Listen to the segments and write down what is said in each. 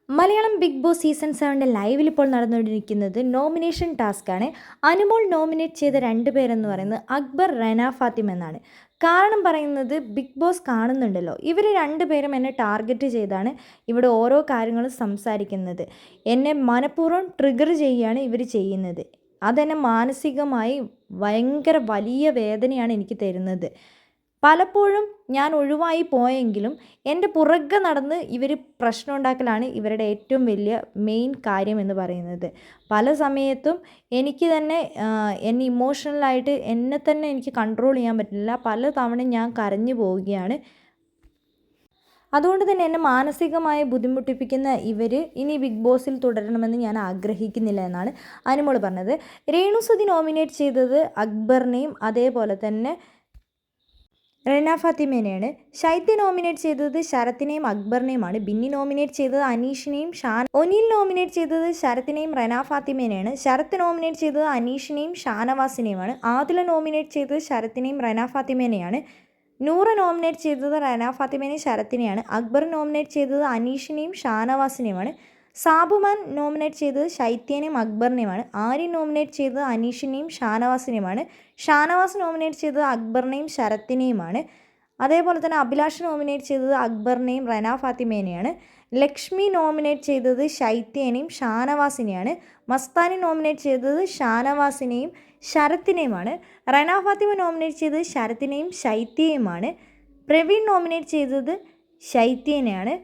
Malayalam big boss season 7 ലൈവിൽ ഇപ്പോൾ നടന്നുകൊണ്ടിരിക്കുന്നത് നോമിനേഷൻ ടാസ്ക്കാണ്. അനുമോൾ നോമിനേറ്റ് ചെയ്ത 2 പേരെന്ന് പറയുന്നത് അക്ബർ, റെന ഫാത്തിമ എന്നാണ്. കാരണം പറയുന്നത് ബിഗ് ബോസ് കാണുന്നുണ്ടല്ലോ, ഇവർ 2 പേരും എന്നെ ടാർഗറ്റ് ചെയ്താണ് ഇവിടെ ഓരോ കാര്യങ്ങളും സംസാരിക്കുന്നത്. എന്നെ മനഃപൂർവ്വം ട്രിഗർ ചെയ്യുകയാണ് ഇവർ ചെയ്യുന്നത്. അതെന്നെ മാനസികമായി ഭയങ്കര വലിയ വേദനയാണ് എനിക്ക് തരുന്നത്. പലപ്പോഴും ഞാൻ ഒഴിവായി പോയെങ്കിലും എൻ്റെ പുറകെ നടന്ന് ഇവർ പ്രശ്നം ഉണ്ടാക്കലാണ് ഇവരുടെ ഏറ്റവും വലിയ മെയിൻ കാര്യം എന്ന് പറയുന്നത്. പല സമയത്തും എനിക്ക് തന്നെ എന്നെ ഇമോഷണലായിട്ട് എന്നെ തന്നെ എനിക്ക് കൺട്രോൾ ചെയ്യാൻ പറ്റില്ല. പല തവണ ഞാൻ കരഞ്ഞു പോവുകയാണ്. അതുകൊണ്ട് തന്നെ എന്നെ മാനസികമായി ബുദ്ധിമുട്ടിപ്പിക്കുന്ന ഇവർ ഇനി ബിഗ് ബോസിൽ തുടരണമെന്ന് ഞാൻ ആഗ്രഹിക്കുന്നില്ല എന്നാണ് അനുമോൾ പറഞ്ഞത്. രേണുസുതി നോമിനേറ്റ് ചെയ്തത് അക്ബറിനെയും അതേപോലെ തന്നെ റെന ഫാത്തിമേനെയാണ്. ശൈത്യ നോമിനേറ്റ് ചെയ്തത് ശരത്തിനെയും അക്ബറിനെയുമാണ്. ബിന്നി നോമിനേറ്റ് ചെയ്തത് അനീഷിനെയും ഒനിൽ നോമിനേറ്റ് ചെയ്തത് ശരത്തിനെയും റെന ഫാത്തിമേനെയാണ്. ശരത്ത് നോമിനേറ്റ് ചെയ്തത് അനീഷിനെയും ഷാനവാസിനെയുമാണ്. ആദില നോമിനേറ്റ് ചെയ്തത് ശരത്തിനെയും റെന ഫാത്തിമേനെയാണ്. നൂറ നോമിനേറ്റ് ചെയ്തത് റെന ഫാത്തിമേനെയും ശരത്തിനെയാണ്. അക്ബർ നോമിനേറ്റ് ചെയ്തത് അനീഷിനെയും ഷാനവാസിനെയുമാണ്. സാബുമാൻ നോമിനേറ്റ് ചെയ്തത് ശൈത്യനെയും അക്ബറിനെയുമാണ്. ആര്യൻ നോമിനേറ്റ് ചെയ്തത് അനീഷിനെയും ഷാനവാസിനെയുമാണ്. ഷാനവാസ് നോമിനേറ്റ് ചെയ്തത് അക്ബറിനെയും ശരത്തിനെയുമാണ്. അതേപോലെ തന്നെ അഭിലാഷ് നോമിനേറ്റ് ചെയ്തത് അക്ബറിനെയും റെന ഫാത്തിമേനെയാണ്. ലക്ഷ്മി നോമിനേറ്റ് ചെയ്തത് ശൈത്യനെയും ഷാനവാസിനെയാണ്. മസ്താനി നോമിനേറ്റ് ചെയ്തത് ഷാനവാസിനെയും ശരത്തിനെയുമാണ്. റെന ഫാത്തിമ നോമിനേറ്റ് ചെയ്തത് ശരത്തിനെയും ശൈത്യയുമാണ്. പ്രവീൺ നോമിനേറ്റ് ചെയ്തത് ശൈത്യനെയാണ്.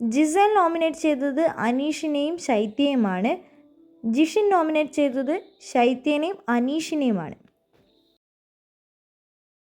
ജിസൽ നോമിനേറ്റ് ചെയ്തത് അനീഷിനെയും ശൈത്യയുമാണ്. ജിഷിൻ നോമിനേറ്റ് ചെയ്തത് ശൈത്യനെയും അനീഷിനെയുമാണ്.